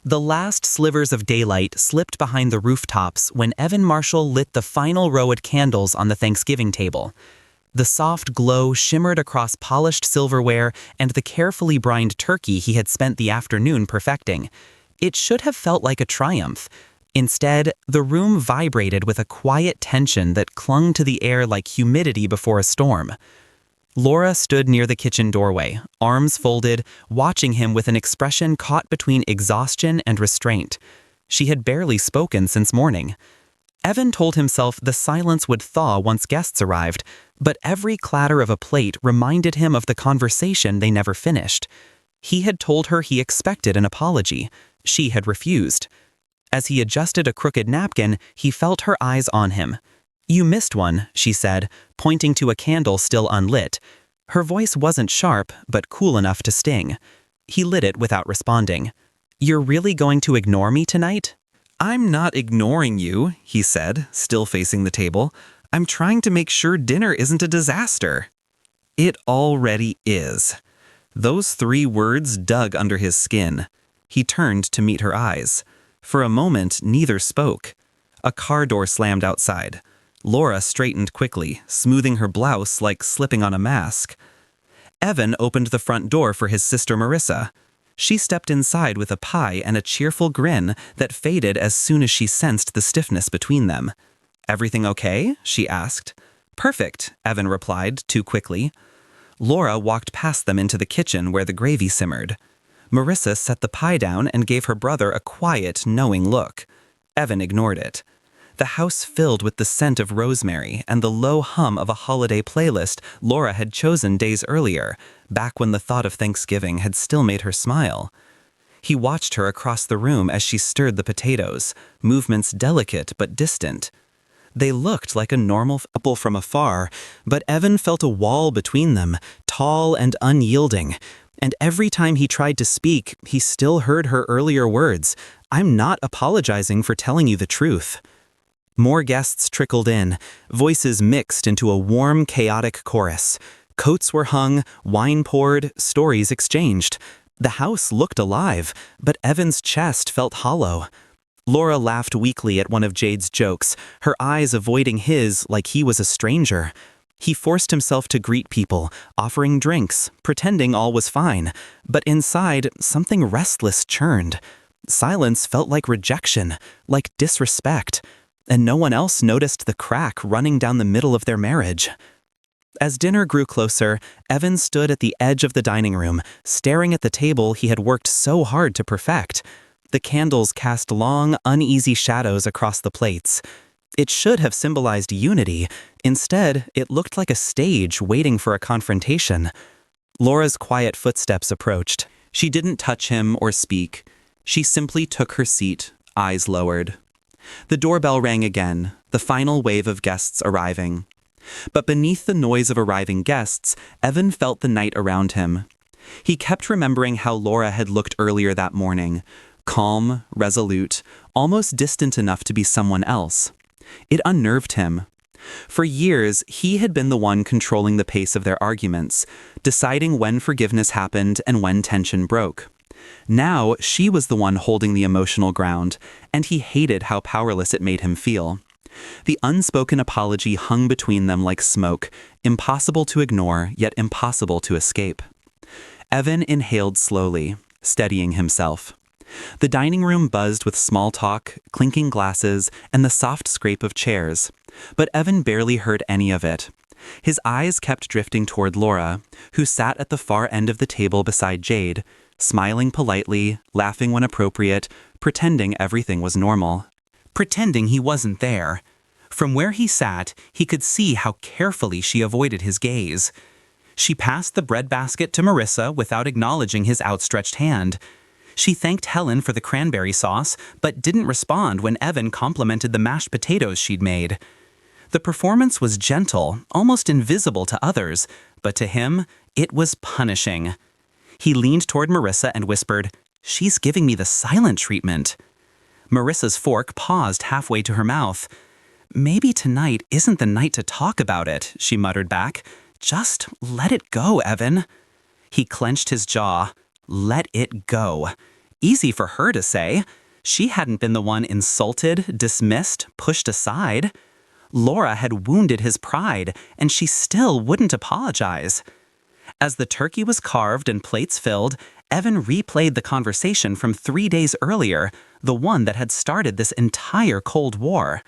The last slivers of daylight slipped behind the rooftops when Evan Marshall lit the final row of candles on the Thanksgiving table. The soft glow shimmered across polished silverware and the carefully brined turkey he had spent the afternoon perfecting. It should have felt like a triumph. Instead, the room vibrated with a quiet tension that clung to the air like humidity before a storm. Laura stood near the kitchen doorway, arms folded, watching him with an expression caught between exhaustion and restraint. She had barely spoken since morning. Evan told himself the silence would thaw once guests arrived, but every clatter of a plate reminded him of the conversation they never finished. He had told her he expected an apology. She had refused. As he adjusted a crooked napkin, he felt her eyes on him. "You missed one," she said, pointing to a candle still unlit. Her voice wasn't sharp, but cool enough to sting. He lit it without responding. "You're really going to ignore me tonight?" "I'm not ignoring you," he said, still facing the table. "I'm trying to make sure dinner isn't a disaster." "It already is." Those 3 words dug under his skin. He turned to meet her eyes. For a moment, neither spoke. A car door slammed outside. Laura straightened quickly, smoothing her blouse like slipping on a mask. Evan opened the front door for his sister Marissa. She stepped inside with a pie and a cheerful grin that faded as soon as she sensed the stiffness between them. "Everything okay?" she asked. "Perfect," Evan replied, too quickly. Laura walked past them into the kitchen where the gravy simmered. Marissa set the pie down and gave her brother a quiet, knowing look. Evan ignored it. The house filled with the scent of rosemary and the low hum of a holiday playlist Laura had chosen days earlier, back when the thought of Thanksgiving had still made her smile. He watched her across the room as she stirred the potatoes, movements delicate but distant. They looked like a normal couple from afar, but Evan felt a wall between them, tall and unyielding. And every time he tried to speak, he still heard her earlier words, "I'm not apologizing for telling you the truth." More guests trickled in, voices mixed into a warm, chaotic chorus. Coats were hung, wine poured, stories exchanged. The house looked alive, but Evan's chest felt hollow. Laura laughed weakly at one of Jade's jokes, her eyes avoiding his like he was a stranger. He forced himself to greet people, offering drinks, pretending all was fine. But inside, something restless churned. Silence felt like rejection, like disrespect. And no one else noticed the crack running down the middle of their marriage. As dinner grew closer, Evan stood at the edge of the dining room, staring at the table he had worked so hard to perfect. The candles cast long, uneasy shadows across the plates. It should have symbolized unity. Instead, it looked like a stage waiting for a confrontation. Laura's quiet footsteps approached. She didn't touch him or speak. She simply took her seat, eyes lowered. The doorbell rang again, the final wave of guests arriving. But beneath the noise of arriving guests, Evan felt the night around him. He kept remembering how Laura had looked earlier that morning, calm, resolute, almost distant enough to be someone else. It unnerved him. For years, he had been the one controlling the pace of their arguments, deciding when forgiveness happened and when tension broke. Now, she was the one holding the emotional ground, and he hated how powerless it made him feel. The unspoken apology hung between them like smoke, impossible to ignore, yet impossible to escape. Evan inhaled slowly, steadying himself. The dining room buzzed with small talk, clinking glasses, and the soft scrape of chairs, but Evan barely heard any of it. His eyes kept drifting toward Laura, who sat at the far end of the table beside Jade, smiling politely, laughing when appropriate, pretending everything was normal. Pretending he wasn't there. From where he sat, he could see how carefully she avoided his gaze. She passed the breadbasket to Marissa without acknowledging his outstretched hand. She thanked Helen for the cranberry sauce, but didn't respond when Evan complimented the mashed potatoes she'd made. The performance was gentle, almost invisible to others, but to him, it was punishing. He leaned toward Marissa and whispered, "She's giving me the silent treatment." Marissa's fork paused halfway to her mouth. "Maybe tonight isn't the night to talk about it," she muttered back. "Just let it go, Evan." He clenched his jaw. Let it go. Easy for her to say. She hadn't been the one insulted, dismissed, pushed aside. Laura had wounded his pride, and she still wouldn't apologize. As the turkey was carved and plates filled, Evan replayed the conversation from 3 days earlier, the one that had started this entire Cold War.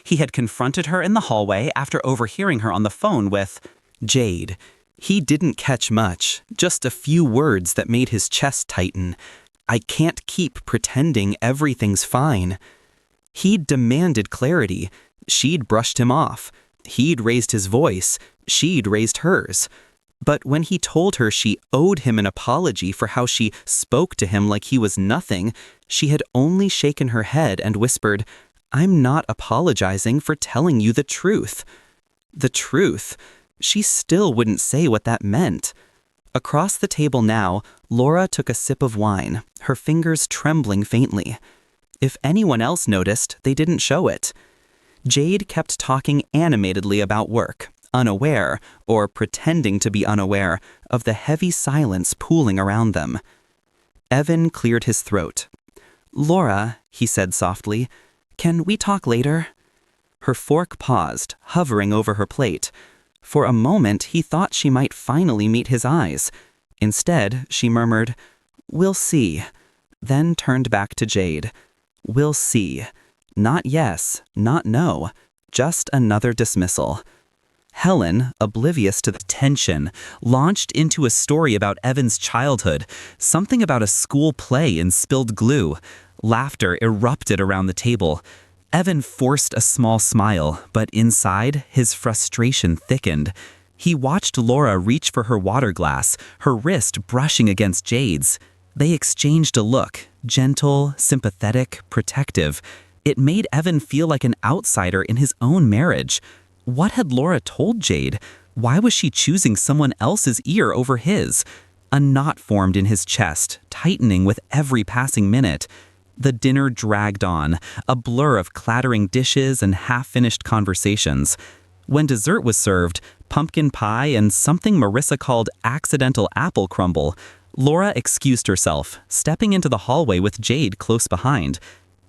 He had confronted her in the hallway after overhearing her on the phone with, "Jade." He didn't catch much, just a few words that made his chest tighten. "I can't keep pretending everything's fine." He'd demanded clarity. She'd brushed him off. He'd raised his voice. She'd raised hers. But when he told her she owed him an apology for how she spoke to him like he was nothing, she had only shaken her head and whispered, "I'm not apologizing for telling you the truth." The truth. She still wouldn't say what that meant. Across the table now, Laura took a sip of wine, her fingers trembling faintly. If anyone else noticed, they didn't show it. Jade kept talking animatedly about work, unaware, or pretending to be unaware, of the heavy silence pooling around them. Evan cleared his throat. "Laura," he said softly, "can we talk later?" Her fork paused, hovering over her plate. For a moment, he thought she might finally meet his eyes. Instead, she murmured, "We'll see," then turned back to Jade. "We'll see. Not yes, not no, just another dismissal." Helen, oblivious to the tension, launched into a story about Evan's childhood, something about a school play and spilled glue. Laughter erupted around the table. Evan forced a small smile, but inside, his frustration thickened. He watched Laura reach for her water glass, her wrist brushing against Jade's. They exchanged a look, gentle, sympathetic, protective. It made Evan feel like an outsider in his own marriage. What had Laura told Jade? Why was she choosing someone else's ear over his? A knot formed in his chest, tightening with every passing minute. The dinner dragged on, a blur of clattering dishes and half-finished conversations. When dessert was served, pumpkin pie and something Marissa called accidental apple crumble, Laura excused herself, stepping into the hallway with Jade close behind.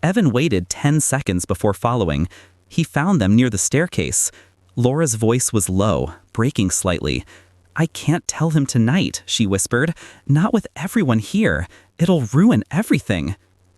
Evan waited 10 seconds before following. He found them near the staircase. Laura's voice was low, breaking slightly. "I can't tell him tonight," she whispered. "Not with everyone here. It'll ruin everything."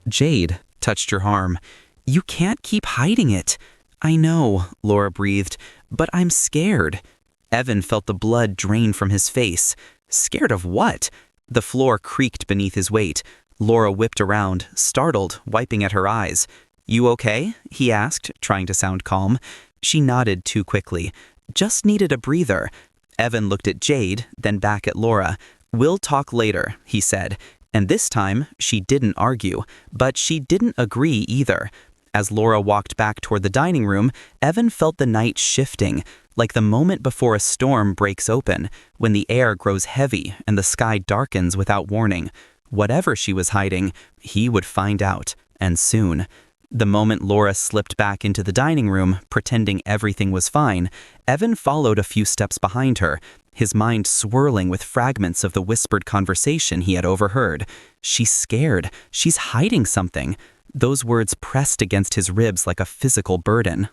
Jade touched her arm. "You can't keep hiding it." "I know," Laura breathed, "but I'm scared." Evan felt the blood drain from his face. Scared of what? The floor creaked beneath his weight. Laura whipped around, startled, wiping at her eyes. "You okay?" he asked, trying to sound calm. She nodded too quickly. "Just needed a breather." Evan looked at Jade, then back at Laura. "We'll talk later," he said. And this time, she didn't argue, but she didn't agree either. As Laura walked back toward the dining room, Evan felt the night shifting, like the moment before a storm breaks open, when the air grows heavy and the sky darkens without warning. Whatever she was hiding, he would find out, and soon. The moment Laura slipped back into the dining room, pretending everything was fine, Evan followed a few steps behind her, his mind swirling with fragments of the whispered conversation he had overheard. "She's scared. She's hiding something." Those words pressed against his ribs like a physical burden.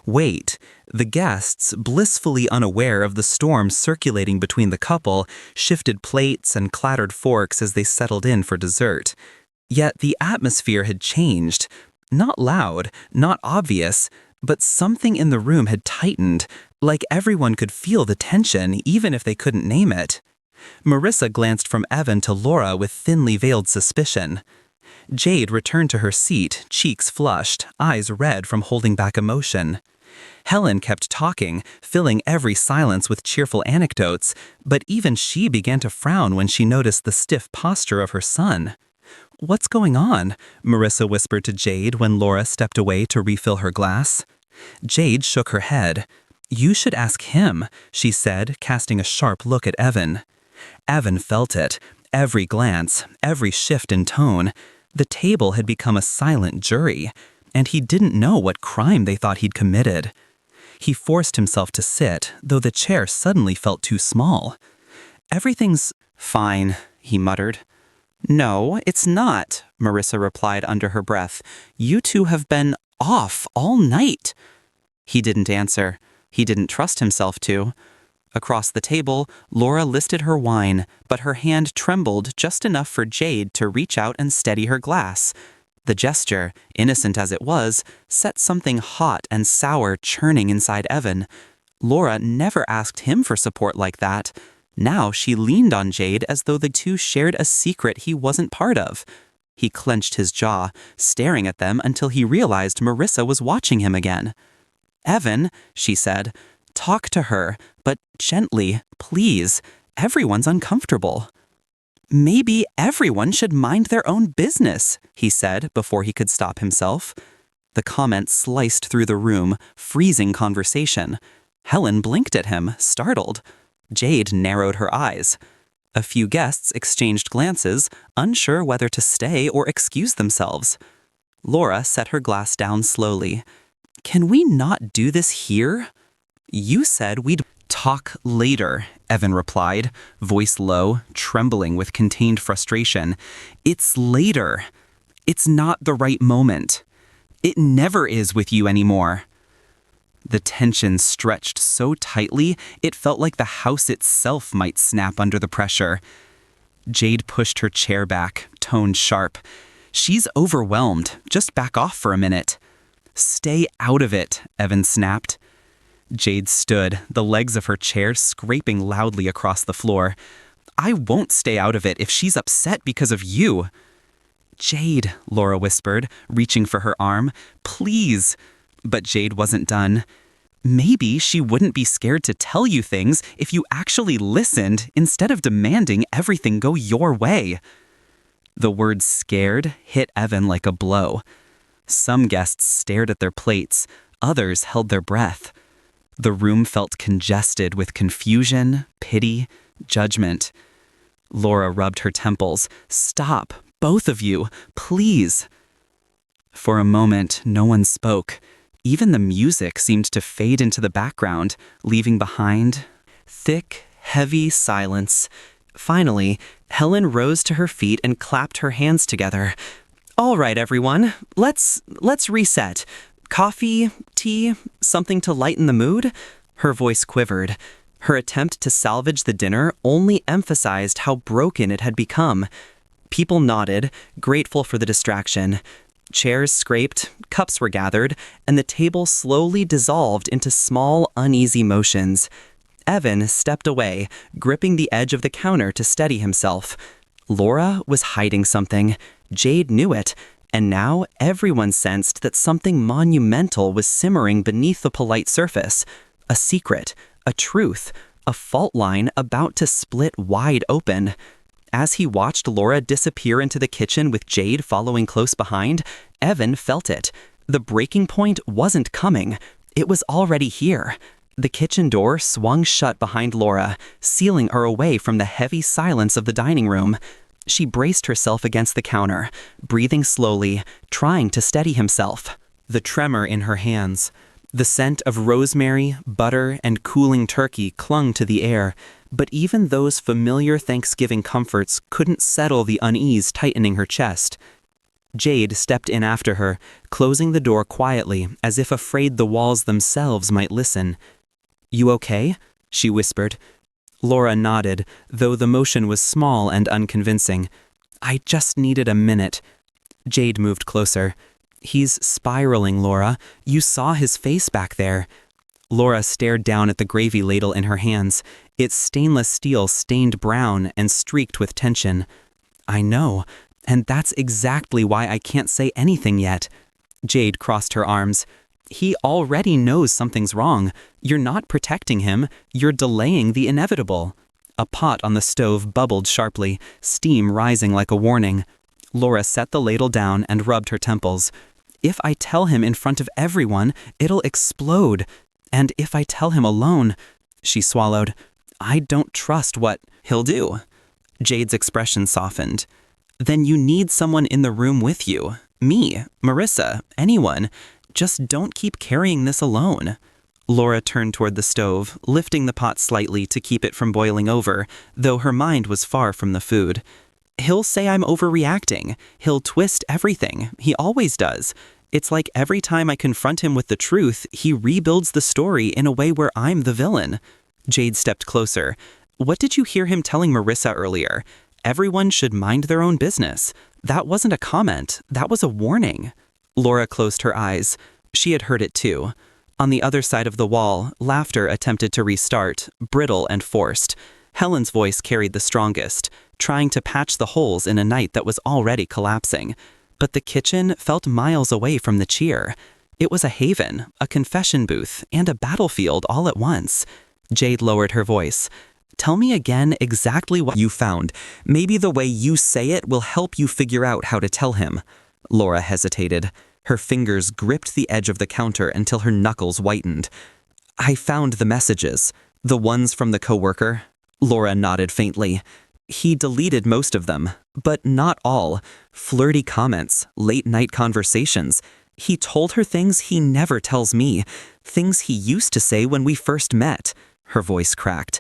Wait. The guests, blissfully unaware of the storm circulating between the couple, shifted plates and clattered forks as they settled in for dessert. Yet the atmosphere had changed. Not loud, not obvious, but something in the room had tightened, like everyone could feel the tension even if they couldn't name it. Marissa glanced from Evan to Laura with thinly veiled suspicion. Jade returned to her seat, cheeks flushed, eyes red from holding back emotion. Helen kept talking, filling every silence with cheerful anecdotes, but even she began to frown when she noticed the stiff posture of her son. "What's going on?" Marissa whispered to Jade when Laura stepped away to refill her glass. Jade shook her head. "You should ask him," she said, casting a sharp look at Evan. Evan felt it, every glance, every shift in tone. The table had become a silent jury, and he didn't know what crime they thought he'd committed. He forced himself to sit, though the chair suddenly felt too small. "Everything's fine," he muttered. No, it's not, Marissa replied under her breath. You two have been off all night. He didn't answer. He didn't trust himself to. Across the table, Laura listed her wine, but her hand trembled just enough for Jade to reach out and steady her glass. The gesture, innocent as it was, set something hot and sour churning inside Evan. Laura never asked him for support like that. Now she leaned on Jade as though the two shared a secret he wasn't part of. He clenched his jaw, staring at them until he realized Marissa was watching him again. "Evan," she said, "talk to her, but gently, please. Everyone's uncomfortable." "Maybe everyone should mind their own business," he said before he could stop himself. The comment sliced through the room, freezing conversation. Helen blinked at him, startled. Jade narrowed her eyes. A few guests exchanged glances, unsure whether to stay or excuse themselves. Laura set her glass down slowly. "Can we not do this here?" "You said we'd talk later," Evan replied, voice low, trembling with contained frustration. "It's later. It's not the right moment. It never is with you anymore." The tension stretched so tightly, it felt like the house itself might snap under the pressure. Jade pushed her chair back, tone sharp. "She's overwhelmed. Just back off for a minute." "Stay out of it," Evan snapped. Jade stood, the legs of her chair scraping loudly across the floor. "I won't stay out of it if she's upset because of you." "Jade," Laura whispered, reaching for her arm. "Please." But Jade wasn't done. "Maybe she wouldn't be scared to tell you things if you actually listened instead of demanding everything go your way." The word scared hit Evan like a blow. Some guests stared at their plates, others held their breath. The room felt congested with confusion, pity, judgment. Laura rubbed her temples. "Stop, both of you, please." For a moment, no one spoke. Even the music seemed to fade into the background, leaving behind thick, heavy silence. Finally, Helen rose to her feet and clapped her hands together. "All right, everyone, let's reset. Coffee, tea, something to lighten the mood?" Her voice quivered. Her attempt to salvage the dinner only emphasized how broken it had become. People nodded, grateful for the distraction. Chairs scraped, cups were gathered, and the table slowly dissolved into small, uneasy motions. Evan stepped away, gripping the edge of the counter to steady himself. Laura was hiding something. Jade knew it, and now everyone sensed that something monumental was simmering beneath the polite surface. A secret, a truth, a fault line about to split wide open. As he watched Laura disappear into the kitchen with Jade following close behind, Evan felt it. The breaking point wasn't coming. It was already here. The kitchen door swung shut behind Laura, sealing her away from the heavy silence of the dining room. She braced herself against the counter, breathing slowly, trying to steady himself. The tremor in her hands. The scent of rosemary, butter, and cooling turkey clung to the air, but even those familiar Thanksgiving comforts couldn't settle the unease tightening her chest. Jade stepped in after her, closing the door quietly, as if afraid the walls themselves might listen. "You okay?" she whispered. Laura nodded, though the motion was small and unconvincing. "I just needed a minute." Jade moved closer. "He's spiraling, Laura. You saw his face back there." Laura stared down at the gravy ladle in her hands, its stainless steel stained brown and streaked with tension. "I know, and that's exactly why I can't say anything yet." Jade crossed her arms. "He already knows something's wrong. You're not protecting him, you're delaying the inevitable." A pot on the stove bubbled sharply, steam rising like a warning. Laura set the ladle down and rubbed her temples. "If I tell him in front of everyone, it'll explode. And if I tell him alone," she swallowed, "I don't trust what he'll do." Jade's expression softened. "Then you need someone in the room with you. Me, Marissa, anyone. Just don't keep carrying this alone." Laura turned toward the stove, lifting the pot slightly to keep it from boiling over, though her mind was far from the food. He'll say I'm overreacting. He'll twist everything. He always does. It's like every time I confront him with the truth, he rebuilds the story in a way where I'm the villain. Jade stepped closer. What did you hear him telling Marissa earlier? Everyone should mind their own business. That wasn't a comment. That was a warning. Laura closed her eyes. She had heard it too. On the other side of the wall, laughter attempted to restart, brittle and forced. Helen's voice carried the strongest, trying to patch the holes in a night that was already collapsing. But the kitchen felt miles away from the cheer. It was a haven, a confession booth, and a battlefield all at once. Jade lowered her voice. Tell me again exactly what you found. Maybe the way you say it will help you figure out how to tell him. Laura hesitated. Her fingers gripped the edge of the counter until her knuckles whitened. I found the messages. The ones from the coworker. Laura nodded faintly. He deleted most of them, but not all. Flirty comments, late-night conversations. He told her things he never tells me. Things he used to say when we first met. Her voice cracked.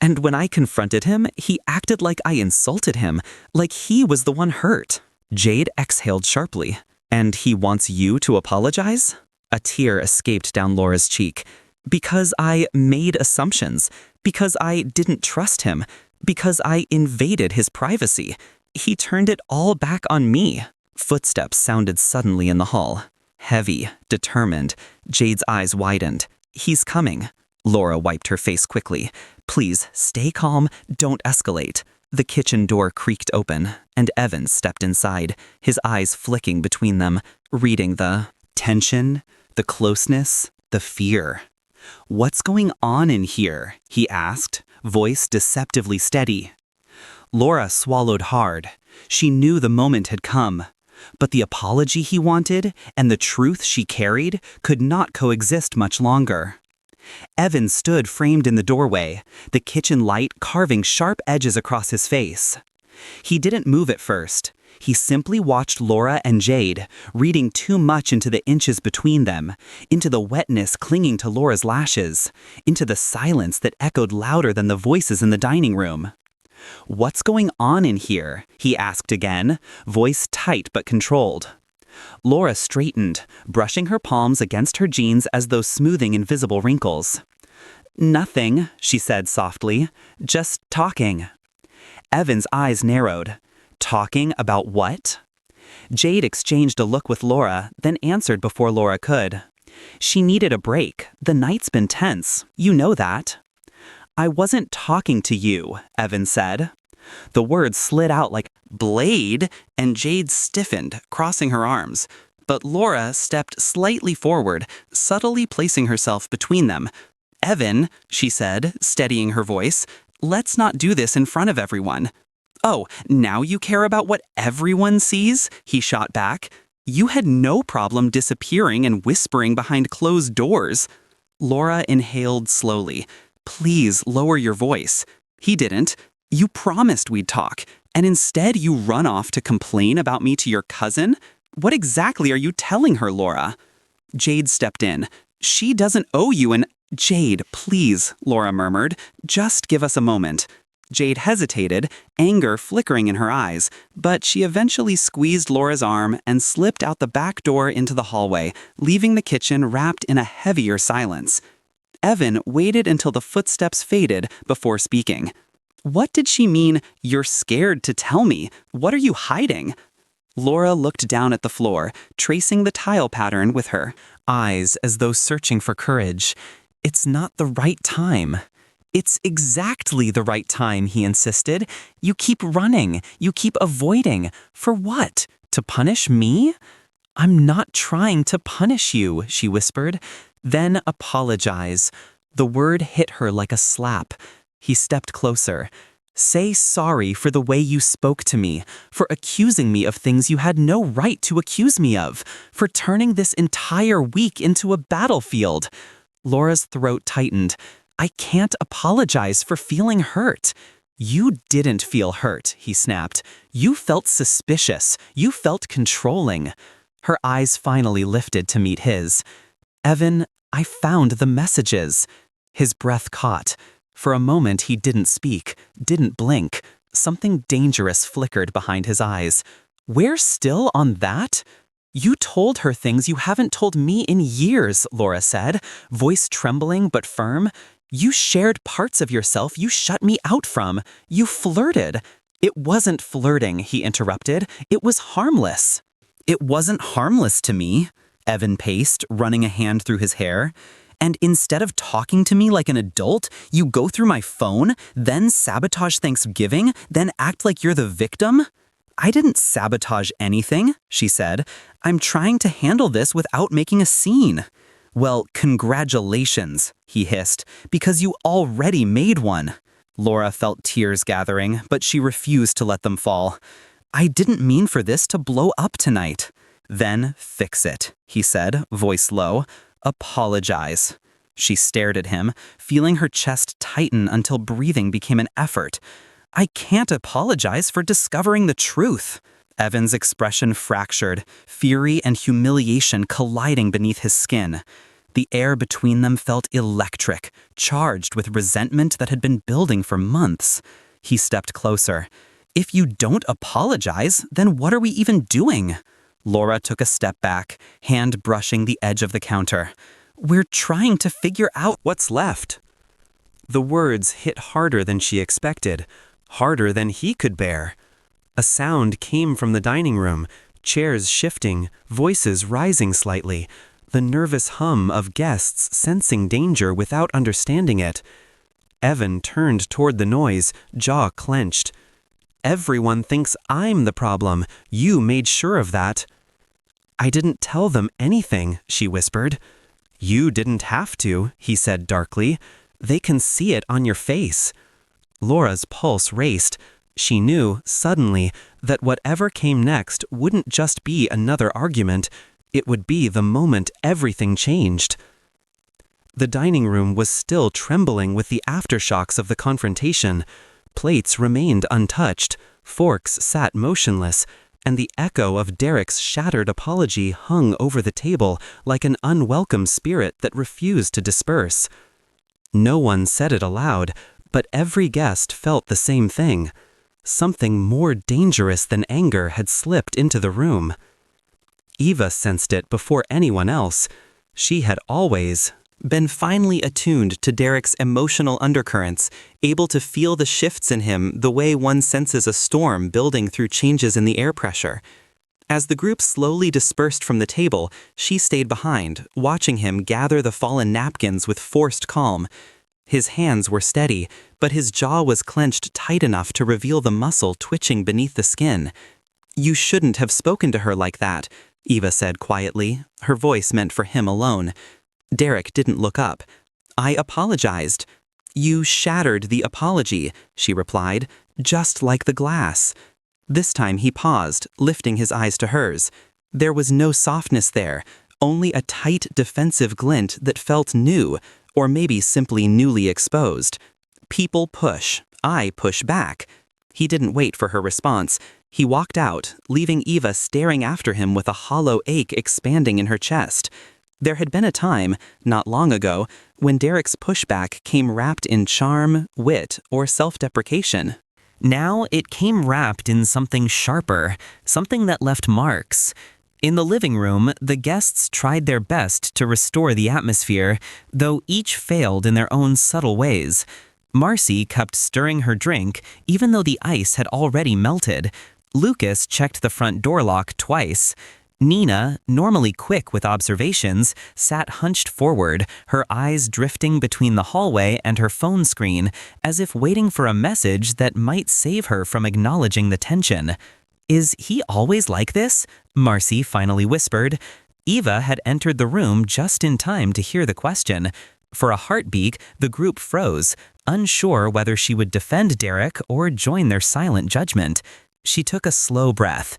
And when I confronted him, he acted like I insulted him, like he was the one hurt. Jade exhaled sharply. And he wants you to apologize? A tear escaped down Laura's cheek. Because I made assumptions. Because I didn't trust him. Because I invaded his privacy. He turned it all back on me. Footsteps sounded suddenly in the hall. Heavy, determined. Jade's eyes widened. He's coming. Laura wiped her face quickly. Please, stay calm, don't escalate. The kitchen door creaked open, and Evan stepped inside, his eyes flicking between them, reading the tension, the closeness, the fear. What's going on in here? He asked, voice deceptively steady. Laura swallowed hard. She knew the moment had come. But the apology he wanted and the truth she carried could not coexist much longer. Evan stood framed in the doorway, the kitchen light carving sharp edges across his face. He didn't move at first. He simply watched Laura and Jade, reading too much into the inches between them, into the wetness clinging to Laura's lashes, into the silence that echoed louder than the voices in the dining room. What's going on in here? He asked again, voice tight but controlled. Laura straightened, brushing her palms against her jeans as though smoothing invisible wrinkles. Nothing, she said softly, just talking. Evan's eyes narrowed. Talking about what? Jade exchanged a look with Laura, then answered before Laura could. She needed a break. The night's been tense. You know that. I wasn't talking to you, Evan said. The words slid out like blade, and Jade stiffened, crossing her arms. But Laura stepped slightly forward, subtly placing herself between them. Evan, she said, steadying her voice, let's not do this in front of everyone. Oh, now you care about what everyone sees? He shot back. You had no problem disappearing and whispering behind closed doors. Laura inhaled slowly. Please lower your voice. He didn't. You promised we'd talk, and instead you run off to complain about me to your cousin? What exactly are you telling her, Laura? Jade stepped in. She doesn't owe you an— Jade, please, Laura murmured. Just give us a moment. Jade hesitated, anger flickering in her eyes, but she eventually squeezed Laura's arm and slipped out the back door into the hallway, leaving the kitchen wrapped in a heavier silence. Evan waited until the footsteps faded before speaking. What did she mean, you're scared to tell me? What are you hiding? Laura looked down at the floor, tracing the tile pattern with her eyes as though searching for courage. It's not the right time. It's exactly the right time, he insisted. You keep running. You keep avoiding. For what? To punish me? I'm not trying to punish you, she whispered. Then apologize. The word hit her like a slap. He stepped closer. Say sorry for the way you spoke to me, for accusing me of things you had no right to accuse me of, for turning this entire week into a battlefield. Laura's throat tightened. I can't apologize for feeling hurt. You didn't feel hurt, he snapped. You felt suspicious. You felt controlling. Her eyes finally lifted to meet his. Evan, I found the messages. His breath caught. For a moment he didn't speak, didn't blink. Something dangerous flickered behind his eyes. "We're still on that?" "You told her things you haven't told me in years," Laura said, voice trembling but firm. "You shared parts of yourself you shut me out from. You flirted." "It wasn't flirting," he interrupted. "It was harmless." "It wasn't harmless to me," Evan paced, running a hand through his hair. "And instead of talking to me like an adult, you go through my phone, then sabotage Thanksgiving, then act like you're the victim?" "I didn't sabotage anything," she said. "I'm trying to handle this without making a scene." "Well, congratulations," he hissed, "because you already made one." Laura felt tears gathering, but she refused to let them fall. "I didn't mean for this to blow up tonight." "Then fix it," he said, voice low. "Apologize." She stared at him, feeling her chest tighten until breathing became an effort. "I can't apologize for discovering the truth." Evan's expression fractured, fury and humiliation colliding beneath his skin. The air between them felt electric, charged with resentment that had been building for months. He stepped closer. "If you don't apologize, then what are we even doing?" Laura took a step back, hand brushing the edge of the counter. "We're trying to figure out what's left." The words hit harder than she expected, harder than he could bear. A sound came from the dining room, chairs shifting, voices rising slightly, the nervous hum of guests sensing danger without understanding it. Evan turned toward the noise, jaw clenched. "Everyone thinks I'm the problem. You made sure of that." "I didn't tell them anything," she whispered. "You didn't have to," he said darkly. "They can see it on your face." Laura's pulse raced. She knew, suddenly, that whatever came next wouldn't just be another argument. It would be the moment everything changed. The dining room was still trembling with the aftershocks of the confrontation. Plates remained untouched, forks sat motionless, and the echo of Derek's shattered apology hung over the table like an unwelcome spirit that refused to disperse. No one said it aloud, but every guest felt the same thing. Something more dangerous than anger had slipped into the room. Eva sensed it before anyone else. She had always been finely attuned to Derek's emotional undercurrents, able to feel the shifts in him the way one senses a storm building through changes in the air pressure. As the group slowly dispersed from the table, she stayed behind, watching him gather the fallen napkins with forced calm. His hands were steady, but his jaw was clenched tight enough to reveal the muscle twitching beneath the skin. "You shouldn't have spoken to her like that," Eva said quietly, her voice meant for him alone. Derek didn't look up. "I apologized." "You shattered the apology," she replied, "just like the glass." This time he paused, lifting his eyes to hers. There was no softness there, only a tight defensive glint that felt new, or maybe simply newly exposed. "People push. I push back." He didn't wait for her response. He walked out, leaving Eva staring after him with a hollow ache expanding in her chest. There had been a time, not long ago, when Derek's pushback came wrapped in charm, wit, or self-deprecation. Now it came wrapped in something sharper, something that left marks. In the living room, the guests tried their best to restore the atmosphere, though each failed in their own subtle ways. Marcy kept stirring her drink, even though the ice had already melted. Lucas checked the front door lock twice. Nina, normally quick with observations, sat hunched forward, her eyes drifting between the hallway and her phone screen, as if waiting for a message that might save her from acknowledging the tension. "Is he always like this?" Marcy finally whispered. Eva had entered the room just in time to hear the question. For a heartbeat, the group froze, unsure whether she would defend Derek or join their silent judgment. She took a slow breath.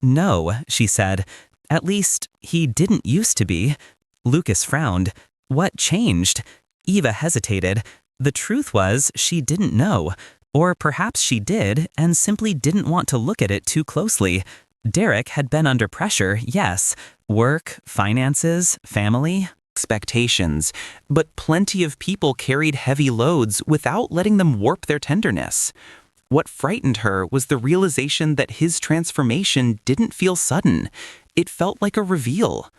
"No," she said. "At least, he didn't used to be." Lucas frowned. What changed? Eva hesitated. The truth was, she didn't know. Or perhaps she did, and simply didn't want to look at it too closely. Derek had been under pressure, yes. Work, finances, family, expectations. But plenty of people carried heavy loads without letting them warp their tenderness. What frightened her was the realization that his transformation didn't feel sudden. It felt like a reveal.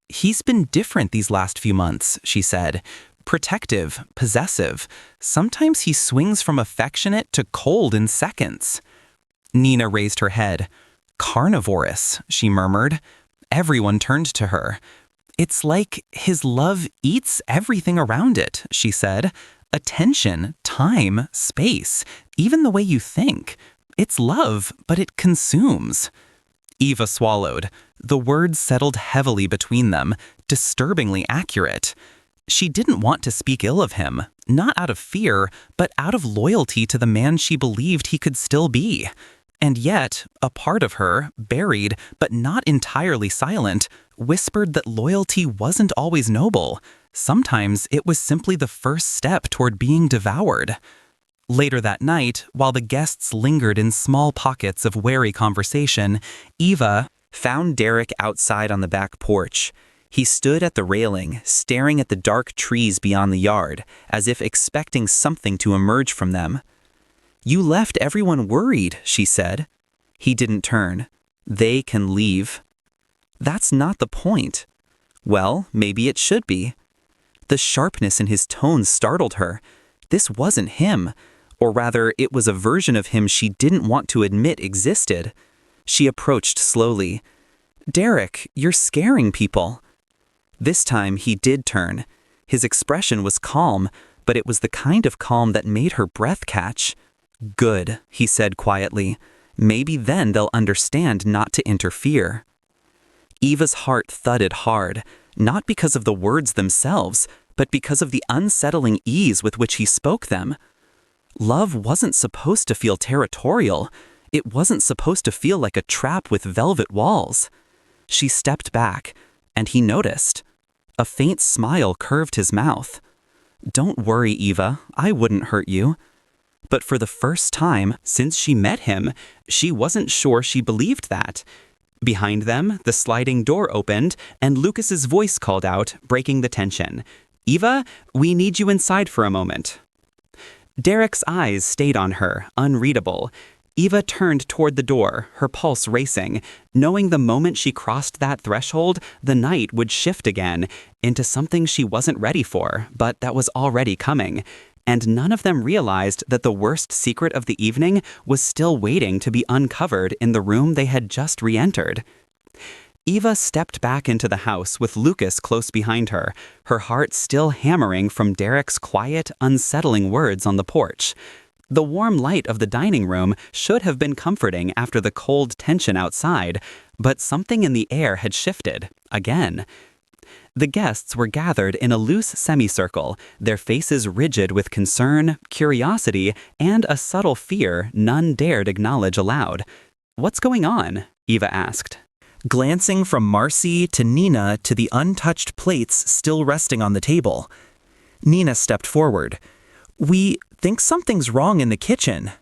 "He's been different these last few months," she said. "Protective, possessive. Sometimes he swings from affectionate to cold in seconds." Nina raised her head. "Carnivorous," she murmured. Everyone turned to her. "It's like his love eats everything around it," she said. "Attention, time, space, even the way you think. It's love, but it consumes." Eva swallowed. The words settled heavily between them, disturbingly accurate. She didn't want to speak ill of him, not out of fear, but out of loyalty to the man she believed he could still be. And yet, a part of her, buried but not entirely silent, whispered that loyalty wasn't always noble. Sometimes it was simply the first step toward being devoured. Later that night, while the guests lingered in small pockets of wary conversation, Eva found Derek outside on the back porch. He stood at the railing, staring at the dark trees beyond the yard, as if expecting something to emerge from them. "You left everyone worried," she said. He didn't turn. "They can leave." "That's not the point." "Well, maybe it should be." The sharpness in his tone startled her. This wasn't him. Or rather, it was a version of him she didn't want to admit existed. She approached slowly. "Derek, you're scaring people." This time he did turn. His expression was calm, but it was the kind of calm that made her breath catch. "Good," he said quietly. "Maybe then they'll understand not to interfere." Eva's heart thudded hard, not because of the words themselves, but because of the unsettling ease with which he spoke them. Love wasn't supposed to feel territorial. It wasn't supposed to feel like a trap with velvet walls. She stepped back, and he noticed. A faint smile curved his mouth. "Don't worry, Eva, I wouldn't hurt you." But for the first time since she met him, she wasn't sure she believed that. Behind them, the sliding door opened, and Lucas's voice called out, breaking the tension. "Eva, we need you inside for a moment." Derek's eyes stayed on her, unreadable. Eva turned toward the door, her pulse racing, knowing the moment she crossed that threshold, the night would shift again into something she wasn't ready for, but that was already coming. And none of them realized that the worst secret of the evening was still waiting to be uncovered in the room they had just re-entered. Eva stepped back into the house with Lucas close behind her, her heart still hammering from Derek's quiet, unsettling words on the porch. The warm light of the dining room should have been comforting after the cold tension outside, but something in the air had shifted, again. The guests were gathered in a loose semicircle, their faces rigid with concern, curiosity, and a subtle fear none dared acknowledge aloud. "What's going on?" Eva asked. Glancing from Marcy to Nina to the untouched plates still resting on the table. Nina stepped forward. "We think something's wrong in the kitchen."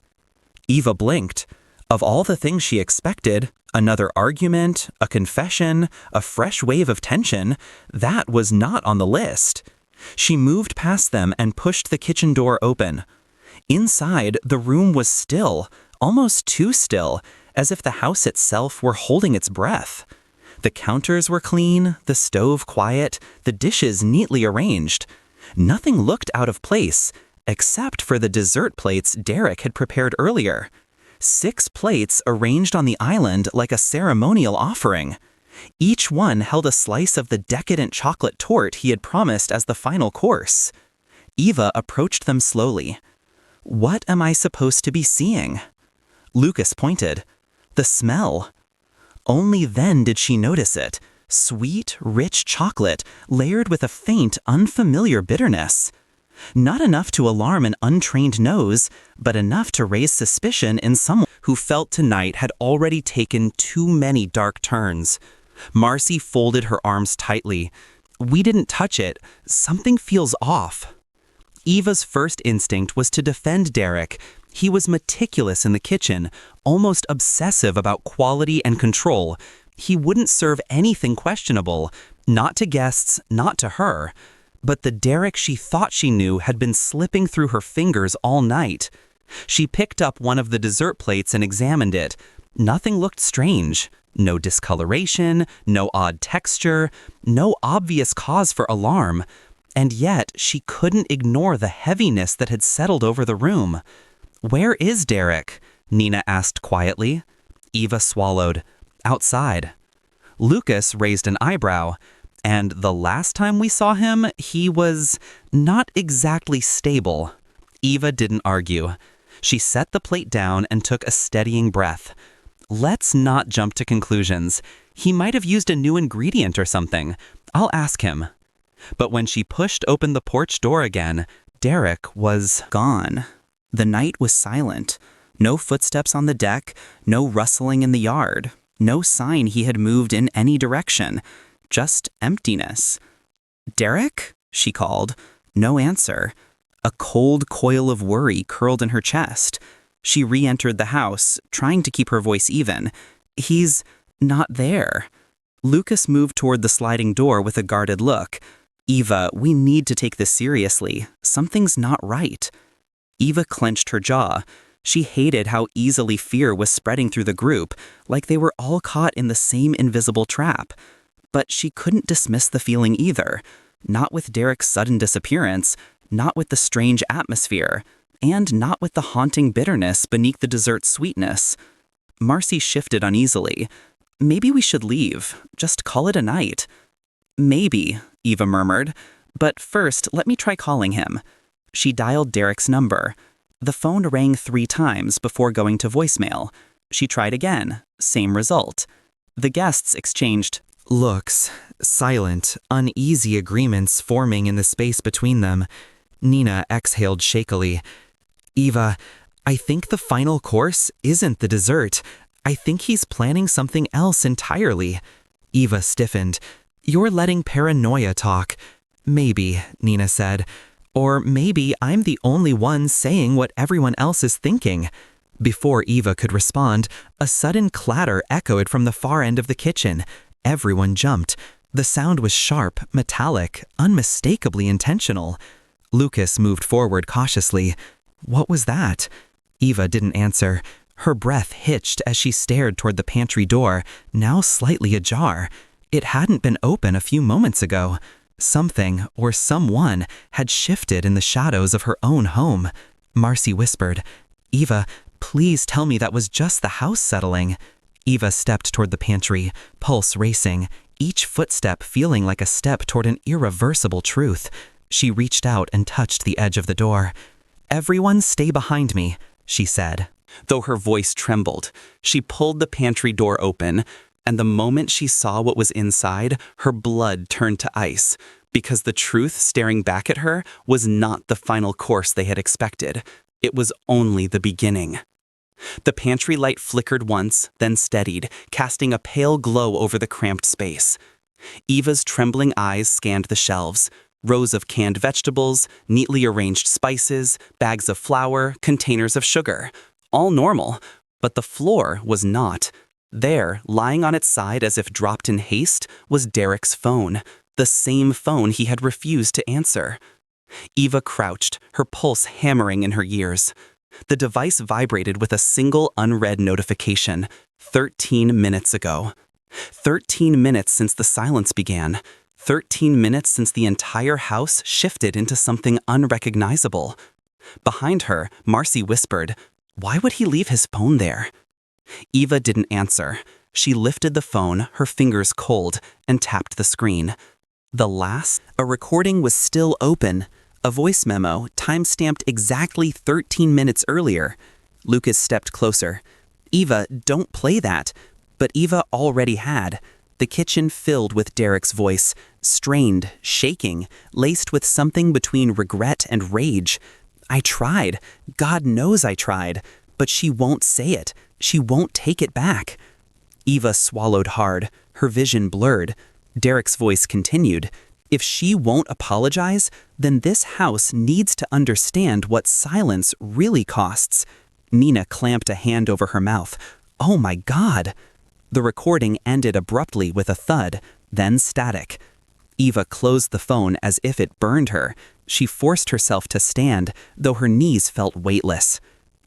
Eva blinked. Of all the things she expected, another argument, a confession, a fresh wave of tension, that was not on the list. She moved past them and pushed the kitchen door open. Inside, the room was still, almost too still, as if the house itself were holding its breath. The counters were clean, the stove quiet, the dishes neatly arranged. Nothing looked out of place, except for the dessert plates Derek had prepared earlier. 6 plates arranged on the island like a ceremonial offering. Each one held a slice of the decadent chocolate torte he had promised as the final course. Eva approached them slowly. "What am I supposed to be seeing?" Lucas pointed. "The smell." Only then did she notice it. Sweet, rich chocolate, layered with a faint, unfamiliar bitterness. Not enough to alarm an untrained nose, but enough to raise suspicion in someone who felt tonight had already taken too many dark turns. Marcy folded her arms tightly. "We didn't touch it. Something feels off." Eva's first instinct was to defend Derek. He was meticulous in the kitchen, almost obsessive about quality and control. He wouldn't serve anything questionable, not to guests, not to her. But the Derek she thought she knew had been slipping through her fingers all night. She picked up one of the dessert plates and examined it. Nothing looked strange. No discoloration, no odd texture, no obvious cause for alarm. And yet, she couldn't ignore the heaviness that had settled over the room. "Where is Derek?" Nina asked quietly. Eva swallowed. "Outside." Lucas raised an eyebrow. "And the last time we saw him, he was not exactly stable." Eva didn't argue. She set the plate down and took a steadying breath. "Let's not jump to conclusions. He might have used a new ingredient or something. I'll ask him." But when she pushed open the porch door again, Derek was gone. The night was silent. No footsteps on the deck, no rustling in the yard, no sign he had moved in any direction. Just emptiness. "Derek?" she called. No answer. A cold coil of worry curled in her chest. She re-entered the house, trying to keep her voice even. "He's not there." Lucas moved toward the sliding door with a guarded look. "Eva, we need to take this seriously. Something's not right." Eva clenched her jaw. She hated how easily fear was spreading through the group, like they were all caught in the same invisible trap. But she couldn't dismiss the feeling either. Not with Derek's sudden disappearance, not with the strange atmosphere, and not with the haunting bitterness beneath the dessert's sweetness. Marcy shifted uneasily. "Maybe we should leave. Just call it a night." "Maybe," Eva murmured. "But first, let me try calling him." She dialed Derek's number. The phone rang 3 times before going to voicemail. She tried again. Same result. The guests exchanged looks, silent, uneasy agreements forming in the space between them. Nina exhaled shakily. "Eva, I think the final course isn't the dessert. I think he's planning something else entirely." Eva stiffened. "You're letting paranoia talk." "Maybe," Nina said. "Or maybe I'm the only one saying what everyone else is thinking." Before Eva could respond, a sudden clatter echoed from the far end of the kitchen. Everyone jumped. The sound was sharp, metallic, unmistakably intentional. Lucas moved forward cautiously. "What was that?" Eva didn't answer. Her breath hitched as she stared toward the pantry door, now slightly ajar. It hadn't been open a few moments ago. Something, or someone, had shifted in the shadows of her own home. Marcy whispered, "Eva, please tell me that was just the house settling." Eva stepped toward the pantry, pulse racing, each footstep feeling like a step toward an irreversible truth. She reached out and touched the edge of the door. "Everyone stay behind me," she said. Though her voice trembled, she pulled the pantry door open, and the moment she saw what was inside, her blood turned to ice, because the truth staring back at her was not the final course they had expected. It was only the beginning. The pantry light flickered once, then steadied, casting a pale glow over the cramped space. Eva's trembling eyes scanned the shelves. Rows of canned vegetables, neatly arranged spices, bags of flour, containers of sugar. All normal, but the floor was not. There, lying on its side as if dropped in haste, was Derek's phone, the same phone he had refused to answer. Eva crouched, her pulse hammering in her ears. The device vibrated with a single unread notification, 13 minutes ago. 13 minutes since the silence began. 13 minutes since the entire house shifted into something unrecognizable. Behind her, Marcy whispered, "Why would he leave his phone there?" Eva didn't answer. She lifted the phone, her fingers cold, and tapped the screen. A recording was still open. A voice memo, time-stamped exactly 13 minutes earlier. Lucas stepped closer. "Eva, don't play that." But Eva already had. The kitchen filled with Derek's voice, strained, shaking, laced with something between regret and rage. "I tried. God knows I tried. But she won't say it. She won't take it back." Eva swallowed hard, her vision blurred. Derek's voice continued. "If she won't apologize, then this house needs to understand what silence really costs." Nina clamped a hand over her mouth. "Oh my God." The recording ended abruptly with a thud, then static. Eva closed the phone as if it burned her. She forced herself to stand, though her knees felt weightless.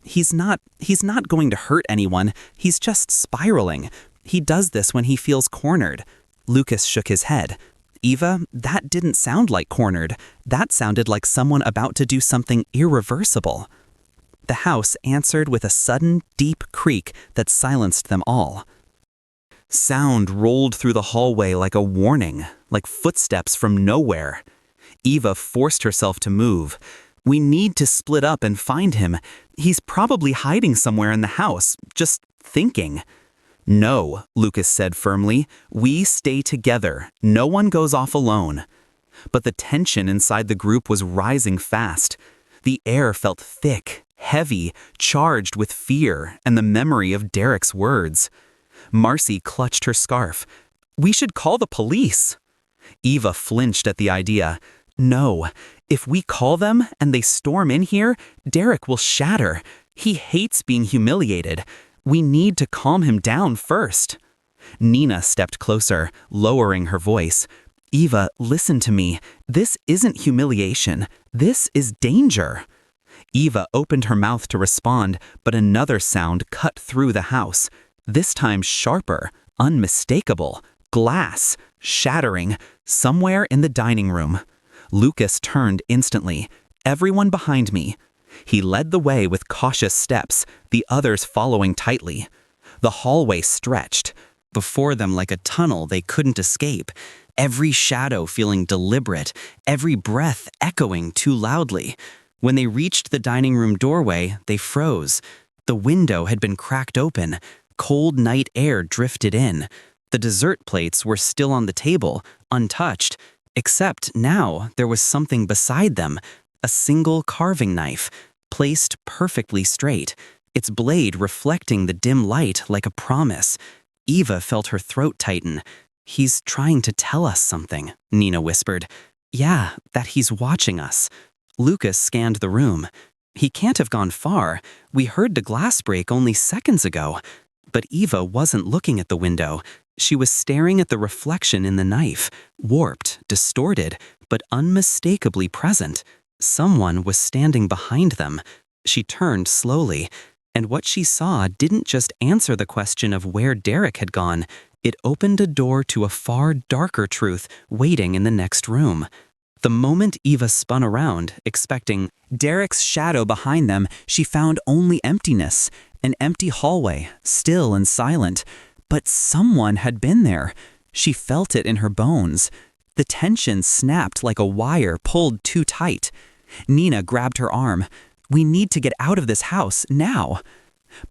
He's not going to hurt anyone. He's just spiraling. He does this when he feels cornered." Lucas shook his head. "Eva, that didn't sound like cornered. That sounded like someone about to do something irreversible." The house answered with a sudden, deep creak that silenced them all. Sound rolled through the hallway like a warning, like footsteps from nowhere. Eva forced herself to move. "We need to split up and find him. He's probably hiding somewhere in the house, just thinking." "No," Lucas said firmly. "We stay together. No one goes off alone." But the tension inside the group was rising fast. The air felt thick, heavy, charged with fear and the memory of Derek's words. Marcy clutched her scarf. "We should call the police." Eva flinched at the idea. "No, if we call them and they storm in here, Derek will shatter. He hates being humiliated. We need to calm him down first." Nina stepped closer, lowering her voice. "Eva, listen to me. This isn't humiliation. This is danger." Eva opened her mouth to respond, but another sound cut through the house. This time sharper, unmistakable, glass, shattering, somewhere in the dining room. Lucas turned instantly. "Everyone behind me." He led the way with cautious steps, the others following tightly. The hallway stretched. Before them like a tunnel they couldn't escape, every shadow feeling deliberate, every breath echoing too loudly. When they reached the dining room doorway, they froze. The window had been cracked open. Cold night air drifted in. The dessert plates were still on the table, untouched, except now there was something beside them, a single carving knife, placed perfectly straight, its blade reflecting the dim light like a promise. Eva felt her throat tighten. "He's trying to tell us something," Nina whispered. "Yeah, that he's watching us." Lucas scanned the room. "He can't have gone far. We heard the glass break only seconds ago." But Eva wasn't looking at the window. She was staring at the reflection in the knife, warped, distorted, but unmistakably present. Someone was standing behind them. She turned slowly, and what she saw didn't just answer the question of where Derek had gone. It opened a door to a far darker truth waiting in the next room. The moment Eva spun around, expecting Derek's shadow behind them, she found only emptiness. An empty hallway, still and silent. But someone had been there. She felt it in her bones. The tension snapped like a wire pulled too tight. Nina grabbed her arm. "We need to get out of this house, now."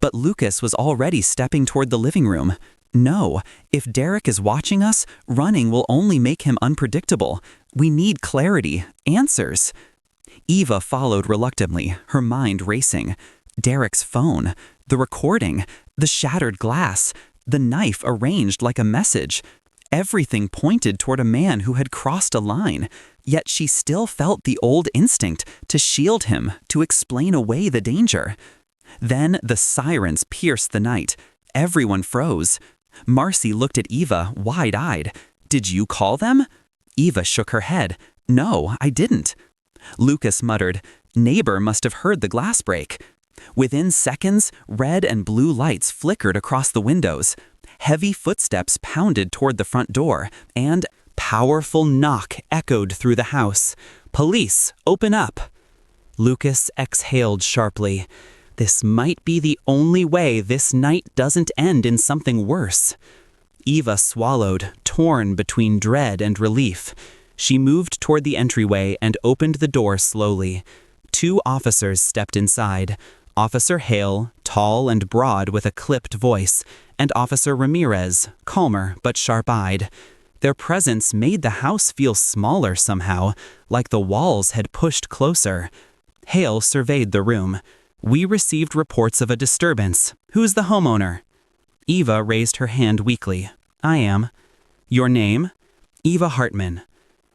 But Lucas was already stepping toward the living room. "No, if Derek is watching us, running will only make him unpredictable. We need clarity, answers." Eva followed reluctantly, her mind racing. Derek's phone, the recording, the shattered glass, the knife arranged like a message. Everything pointed toward a man who had crossed a line, yet she still felt the old instinct to shield him, to explain away the danger. Then the sirens pierced the night. Everyone froze. Marcy looked at Eva, wide-eyed. "Did you call them?" Eva shook her head. "No, I didn't." Lucas muttered, "Neighbor must have heard the glass break." Within seconds, red and blue lights flickered across the windows. Heavy footsteps pounded toward the front door, and powerful knock echoed through the house. "Police, open up!" Lucas exhaled sharply. This might be the only way this night doesn't end in something worse. Eva swallowed, torn between dread and relief. She moved toward the entryway and opened the door slowly. 2 officers stepped inside. Officer Hale, tall and broad with a clipped voice, and Officer Ramirez, calmer but sharp-eyed. Their presence made the house feel smaller somehow, like the walls had pushed closer. Hale surveyed the room. "We received reports of a disturbance. Who's the homeowner?" Eva raised her hand weakly. "I am." "Your name?" "Eva Hartman."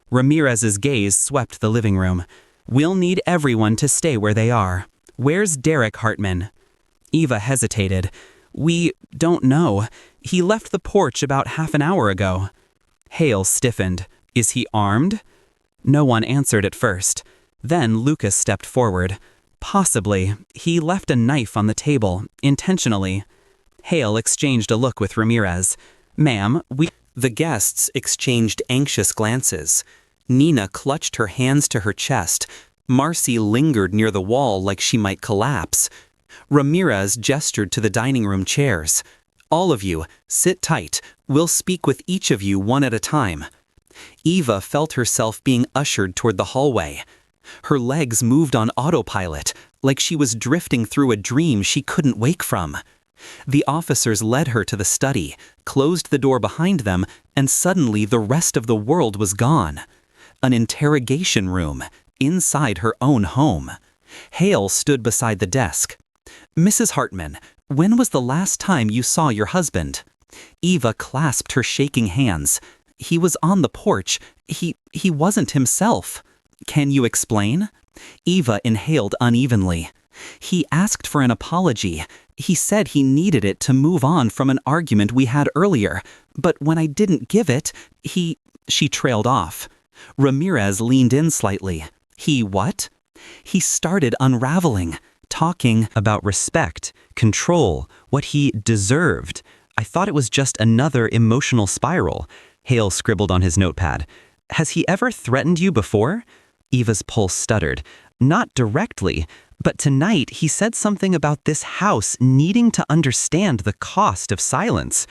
Ramirez's gaze swept the living room. "We'll need everyone to stay where they are. Where's Derek Hartman?" Eva hesitated. "We don't know. He left the porch about half an hour ago." Hale stiffened. "Is he armed?" No one answered at first. Then Lucas stepped forward. Possibly. He left a knife on the table, intentionally. Hale exchanged a look with Ramirez. Ma'am, we... The guests exchanged anxious glances. Nina clutched her hands to her chest. Marcy lingered near the wall like she might collapse. Ramirez gestured to the dining room chairs. All of you, sit tight. We'll speak with each of you one at a time. Eva felt herself being ushered toward the hallway. Her legs moved on autopilot, like she was drifting through a dream she couldn't wake from. The officers led her to the study, closed the door behind them, and suddenly the rest of the world was gone. An interrogation room, inside her own home. Hale stood beside the desk. Mrs. Hartman, when was the last time you saw your husband? Eva clasped her shaking hands. He was on the porch. He wasn't himself. Can you explain? Eva inhaled unevenly. He asked for an apology. He said he needed it to move on from an argument we had earlier. But when I didn't give it, She trailed off. Ramirez leaned in slightly. He what? He started unraveling, talking about respect, control, what he deserved. I thought it was just another emotional spiral. Hale scribbled on his notepad. Has he ever threatened you before? Eva's pulse stuttered. Not directly, but tonight he said something about this house needing to understand the cost of silence.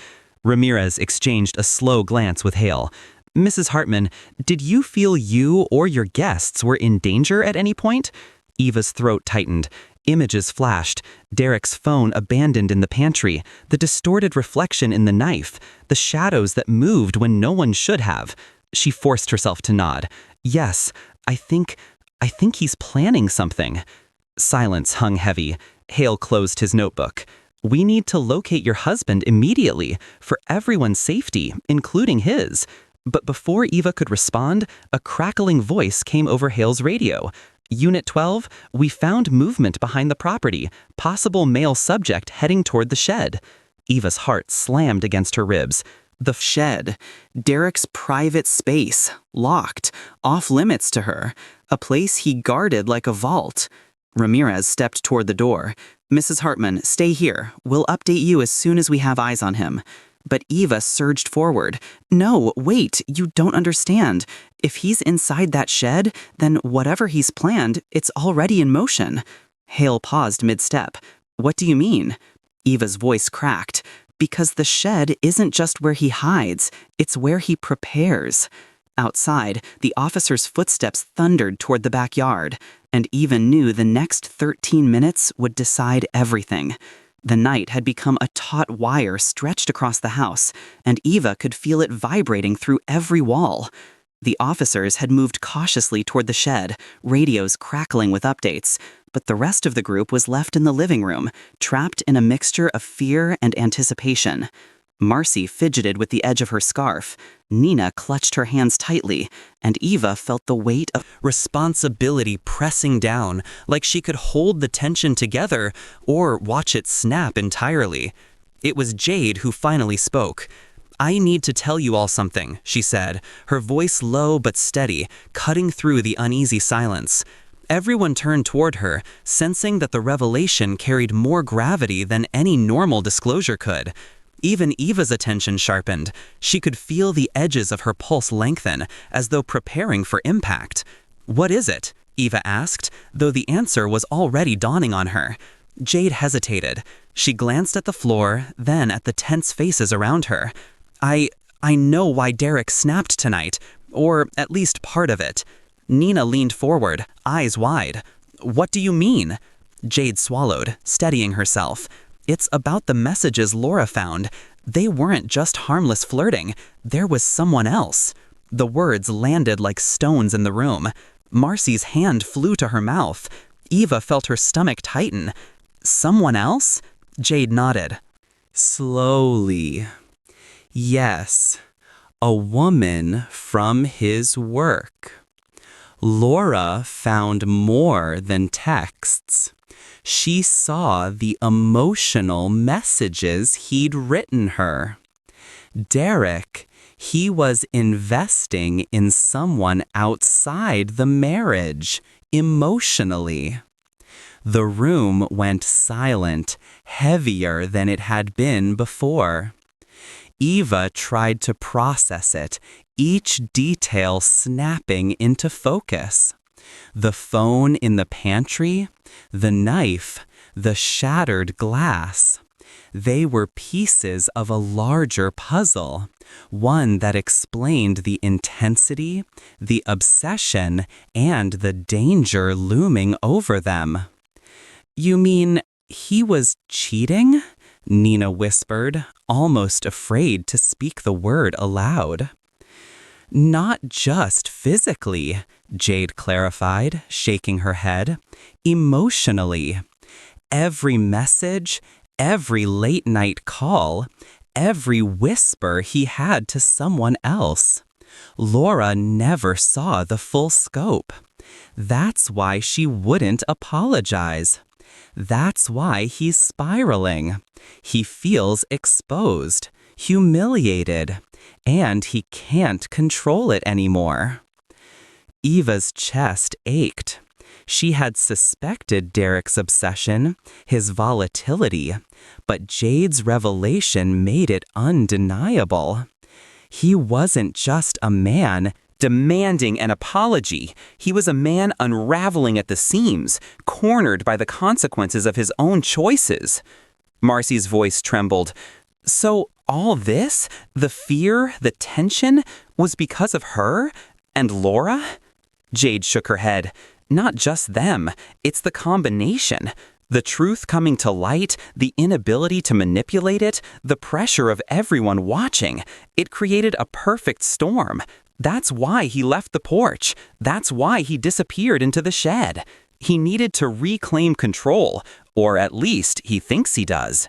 Ramirez exchanged a slow glance with Hale. Mrs. Hartman, did you feel you or your guests were in danger at any point? Eva's throat tightened. Images flashed. Derek's phone abandoned in the pantry, the distorted reflection in the knife, the shadows that moved when no one should have. She forced herself to nod. Yes, I think he's planning something. Silence hung heavy. Hale closed his notebook. We need to locate your husband immediately, for everyone's safety, including his. But before Eva could respond, a crackling voice came over Hale's radio. Unit 12, we found movement behind the property, possible male subject heading toward the shed. Eva's heart slammed against her ribs. The shed, Derek's private space, locked, off limits to her, a place he guarded like a vault. Ramirez stepped toward the door. Mrs. Hartman, stay here. We'll update you as soon as we have eyes on him. But Eva surged forward. No, wait, you don't understand. If he's inside that shed, then whatever he's planned, it's already in motion. Hale paused mid-step. What do you mean? Eva's voice cracked. Because the shed isn't just where he hides, it's where he prepares. Outside, the officer's footsteps thundered toward the backyard, and Eva knew the next 13 minutes would decide everything. The night had become a taut wire stretched across the house, and Eva could feel it vibrating through every wall. The officers had moved cautiously toward the shed, radios crackling with updates, but the rest of the group was left in the living room, trapped in a mixture of fear and anticipation. Marcy fidgeted with the edge of her scarf. Nina clutched her hands tightly, and Eva felt the weight of responsibility pressing down, like she could hold the tension together or watch it snap entirely. It was Jade who finally spoke. I need to tell you all something, she said, her voice low but steady, cutting through the uneasy silence. Everyone turned toward her, sensing that the revelation carried more gravity than any normal disclosure could. Even Eva's attention sharpened. She could feel the edges of her pulse lengthen, as though preparing for impact. What is it? Eva asked, though the answer was already dawning on her. Jade hesitated. She glanced at the floor, then at the tense faces around her. I know why Derek snapped tonight, or at least part of it. Nina leaned forward, eyes wide. What do you mean? Jade swallowed, steadying herself. It's about the messages Laura found. They weren't just harmless flirting. There was someone else. The words landed like stones in the room. Marcy's hand flew to her mouth. Eva felt her stomach tighten. Someone else? Jade nodded. Slowly. Yes, a woman from his work. Laura found more than texts. She saw the emotional messages he'd written her. Derek, he was investing in someone outside the marriage, emotionally. The room went silent, heavier than it had been before. Eva tried to process it, each detail snapping into focus. The phone in the pantry, the knife, the shattered glass. They were pieces of a larger puzzle, one that explained the intensity, the obsession, and the danger looming over them. "You mean he was cheating?" Nina whispered, almost afraid to speak the word aloud. "Not just physically," Jade clarified, shaking her head. "Emotionally. Every message, every late-night call, every whisper he had to someone else. Laura never saw the full scope. That's why she wouldn't apologize. That's why he's spiraling. He feels exposed, humiliated, and he can't control it anymore." Eva's chest ached. She had suspected Derek's obsession, his volatility, but Jade's revelation made it undeniable. He wasn't just a man demanding an apology. He was a man unraveling at the seams, cornered by the consequences of his own choices. Marcy's voice trembled. "So all this, the fear, the tension, was because of her and Laura?" Jade shook her head. "Not just them. It's the combination. The truth coming to light, the inability to manipulate it, the pressure of everyone watching. It created a perfect storm. That's why he left the porch. That's why he disappeared into the shed. He needed to reclaim control, or at least he thinks he does."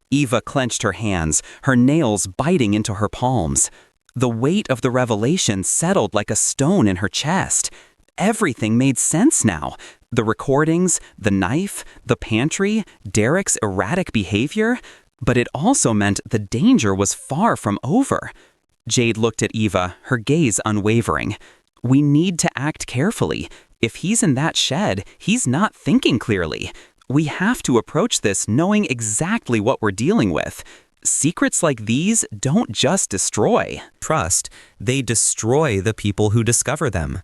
Eva clenched her hands, her nails biting into her palms. The weight of the revelation settled like a stone in her chest. Everything made sense now. The recordings, the knife, the pantry, Derek's erratic behavior. But it also meant the danger was far from over. Jade looked at Eva, her gaze unwavering. "We need to act carefully. If he's in that shed, he's not thinking clearly. We have to approach this knowing exactly what we're dealing with. Secrets like these don't just destroy trust, they destroy the people who discover them."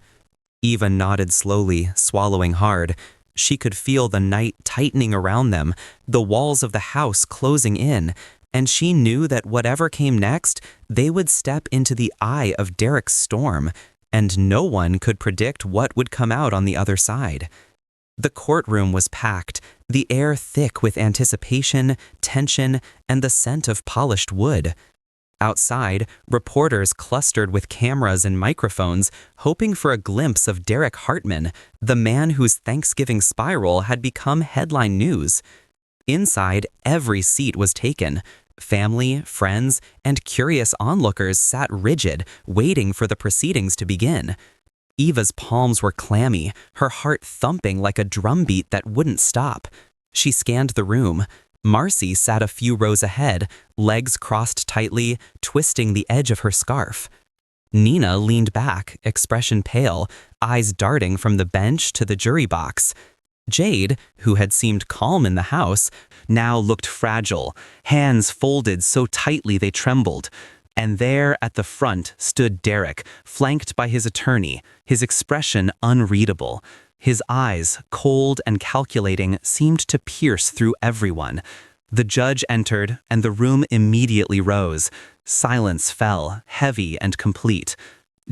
Eva nodded slowly, swallowing hard. She could feel the night tightening around them, the walls of the house closing in, and she knew that whatever came next, they would step into the eye of Derek's storm, and no one could predict what would come out on the other side. The courtroom was packed, the air thick with anticipation, tension, and the scent of polished wood. Outside, reporters clustered with cameras and microphones, hoping for a glimpse of Derek Hartman, the man whose Thanksgiving spiral had become headline news. Inside, every seat was taken. Family, friends, and curious onlookers sat rigid, waiting for the proceedings to begin. Eva's palms were clammy, her heart thumping like a drumbeat that wouldn't stop. She scanned the room. Marcy sat a few rows ahead, legs crossed tightly, twisting the edge of her scarf. Nina leaned back, expression pale, eyes darting from the bench to the jury box. Jade, who had seemed calm in the house, now looked fragile, hands folded so tightly they trembled. And there at the front stood Derek, flanked by his attorney, his expression unreadable. His eyes, cold and calculating, seemed to pierce through everyone. The judge entered, and the room immediately rose. Silence fell, heavy and complete.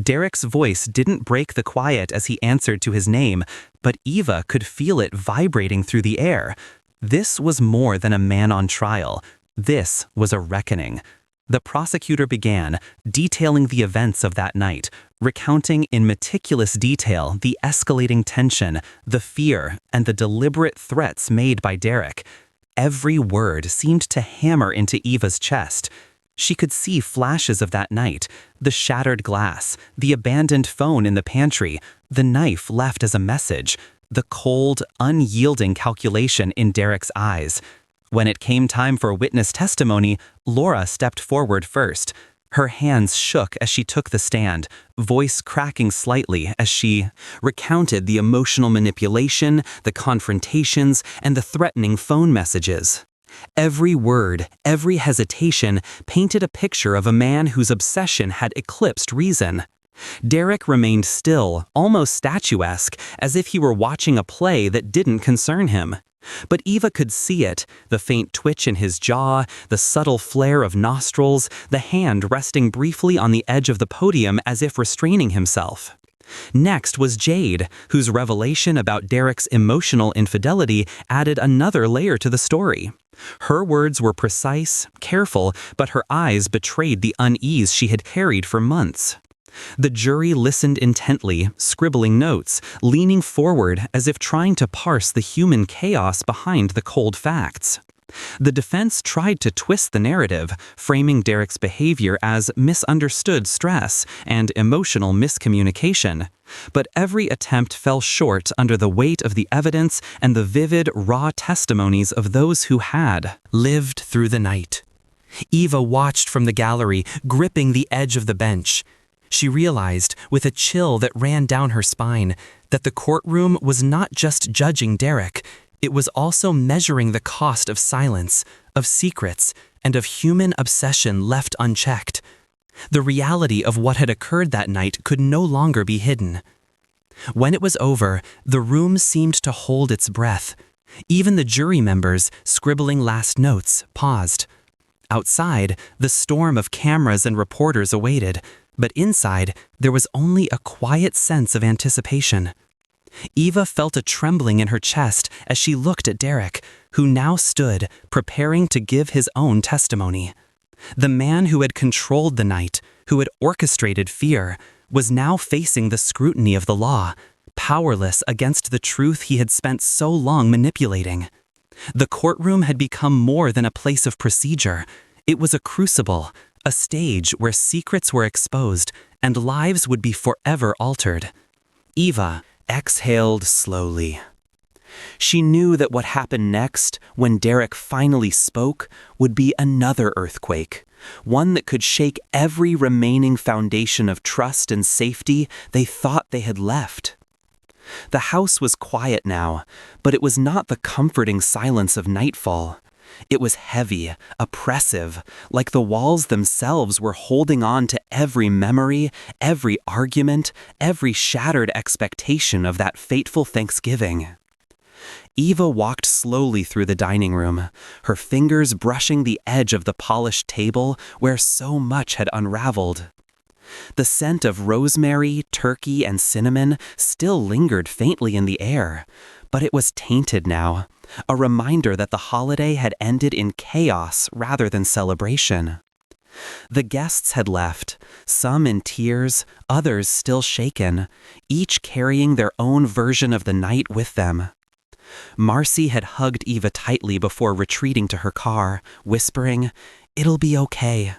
Derek's voice didn't break the quiet as he answered to his name, but Eva could feel it vibrating through the air. This was more than a man on trial. This was a reckoning. The prosecutor began, detailing the events of that night, recounting in meticulous detail the escalating tension, the fear, and the deliberate threats made by Derek. Every word seemed to hammer into Eva's chest. She could see flashes of that night, the shattered glass, the abandoned phone in the pantry, the knife left as a message, the cold, unyielding calculation in Derek's eyes. When it came time for witness testimony, Laura stepped forward first. Her hands shook as she took the stand, voice cracking slightly as she recounted the emotional manipulation, the confrontations, and the threatening phone messages. Every word, every hesitation painted a picture of a man whose obsession had eclipsed reason. Derek remained still, almost statuesque, as if he were watching a play that didn't concern him. But Eva could see it, the faint twitch in his jaw, the subtle flare of nostrils, the hand resting briefly on the edge of the podium as if restraining himself. Next was Jade, whose revelation about Derek's emotional infidelity added another layer to the story. Her words were precise, careful, but her eyes betrayed the unease she had carried for months. The jury listened intently, scribbling notes, leaning forward as if trying to parse the human chaos behind the cold facts. The defense tried to twist the narrative, framing Derek's behavior as misunderstood stress and emotional miscommunication. But every attempt fell short under the weight of the evidence and the vivid, raw testimonies of those who had lived through the night. Eva watched from the gallery, gripping the edge of the bench. She realized, with a chill that ran down her spine, that the courtroom was not just judging Derek, it was also measuring the cost of silence, of secrets, and of human obsession left unchecked. The reality of what had occurred that night could no longer be hidden. When it was over, the room seemed to hold its breath. Even the jury members, scribbling last notes, paused. Outside, the storm of cameras and reporters awaited, but inside, there was only a quiet sense of anticipation. Eva felt a trembling in her chest as she looked at Derek, who now stood, preparing to give his own testimony. The man who had controlled the night, who had orchestrated fear, was now facing the scrutiny of the law, powerless against the truth he had spent so long manipulating. The courtroom had become more than a place of procedure. It was a crucible, a stage where secrets were exposed and lives would be forever altered. Eva exhaled slowly. She knew that what happened next, when Derek finally spoke, would be another earthquake, one that could shake every remaining foundation of trust and safety they thought they had left. The house was quiet now, but it was not the comforting silence of nightfall. It was heavy, oppressive, like the walls themselves were holding on to every memory, every argument, every shattered expectation of that fateful Thanksgiving. Eva walked slowly through the dining room, her fingers brushing the edge of the polished table where so much had unraveled. The scent of rosemary, turkey, and cinnamon still lingered faintly in the air, but it was tainted now, a reminder that the holiday had ended in chaos rather than celebration. The guests had left, some in tears, others still shaken, each carrying their own version of the night with them. Marcy had hugged Eva tightly before retreating to her car, whispering, "It'll be okay."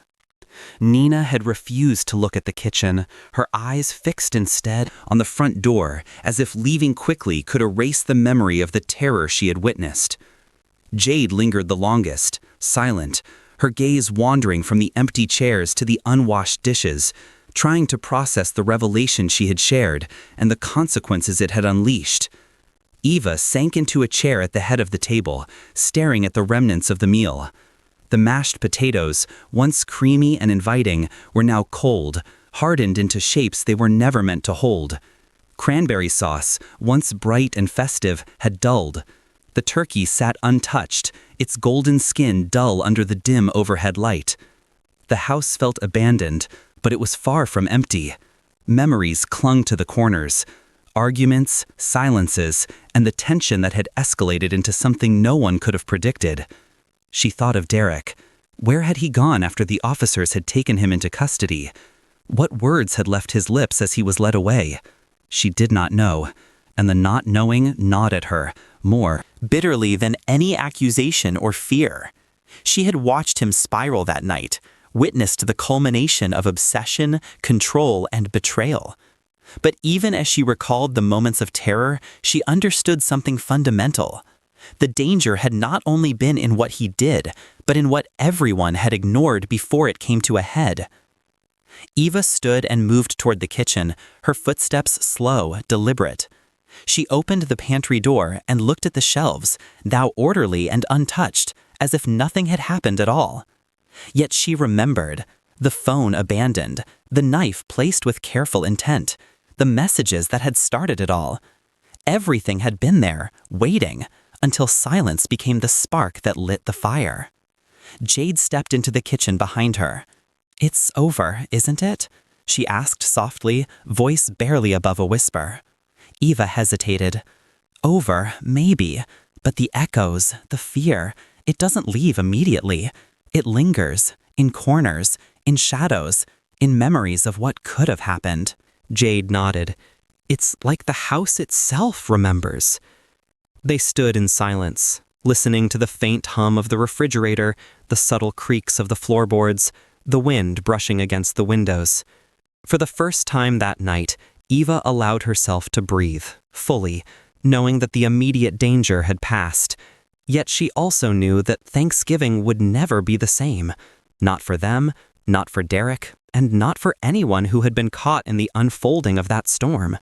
Nina had refused to look at the kitchen, her eyes fixed instead on the front door, as if leaving quickly could erase the memory of the terror she had witnessed. Jade lingered the longest, silent, her gaze wandering from the empty chairs to the unwashed dishes, trying to process the revelation she had shared and the consequences it had unleashed. Eva sank into a chair at the head of the table, staring at the remnants of the meal. The mashed potatoes, once creamy and inviting, were now cold, hardened into shapes they were never meant to hold. Cranberry sauce, once bright and festive, had dulled. The turkey sat untouched, its golden skin dull under the dim overhead light. The house felt abandoned, but it was far from empty. Memories clung to the corners. Arguments, silences, and the tension that had escalated into something no one could have predicted. She thought of Derek. Where had he gone after the officers had taken him into custody? What words had left his lips as he was led away? She did not know, and the not knowing gnawed at her, more bitterly than any accusation or fear. She had watched him spiral that night, witnessed the culmination of obsession, control, and betrayal. But even as she recalled the moments of terror, she understood something fundamental. The danger had not only been in what he did, but in what everyone had ignored before it came to a head. Eva stood and moved toward the kitchen, her footsteps slow, deliberate. She opened the pantry door and looked at the shelves, now orderly and untouched, as if nothing had happened at all. Yet she remembered. The phone abandoned, the knife placed with careful intent, the messages that had started it all. Everything had been there, waiting, until silence became the spark that lit the fire. Jade stepped into the kitchen behind her. "It's over, isn't it?" she asked softly, voice barely above a whisper. Eva hesitated. "Over, maybe, but the echoes, the fear, it doesn't leave immediately. It lingers, in corners, in shadows, in memories of what could have happened." Jade nodded. "It's like the house itself remembers." They stood in silence, listening to the faint hum of the refrigerator, the subtle creaks of the floorboards, the wind brushing against the windows. For the first time that night, Eva allowed herself to breathe, fully, knowing that the immediate danger had passed. Yet she also knew that Thanksgiving would never be the same. Not for them, not for Derek, and not for anyone who had been caught in the unfolding of that storm.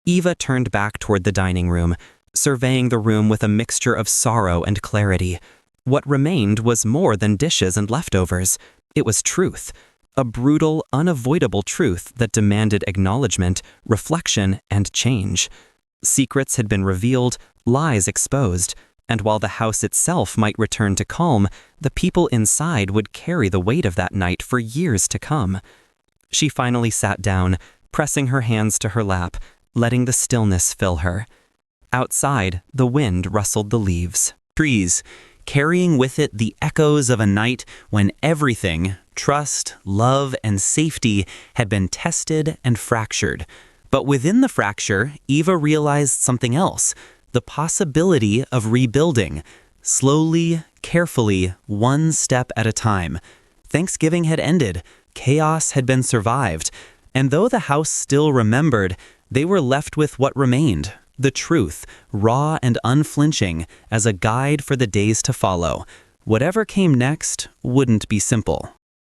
Eva turned back toward the dining room, surveying the room with a mixture of sorrow and clarity. What remained was more than dishes and leftovers. It was truth. A brutal, unavoidable truth that demanded acknowledgement, reflection, and change. Secrets had been revealed, lies exposed, and while the house itself might return to calm, the people inside would carry the weight of that night for years to come. She finally sat down, pressing her hands to her lap, letting the stillness fill her. Outside, the wind rustled the leaves. Trees, carrying with it the echoes of a night when everything, trust, love, and safety, had been tested and fractured. But within the fracture, Eva realized something else, the possibility of rebuilding, slowly, carefully, one step at a time. Thanksgiving had ended, chaos had been survived, and though the house still remembered, they were left with what remained, the truth, raw and unflinching, as a guide for the days to follow. Whatever came next wouldn't be simple.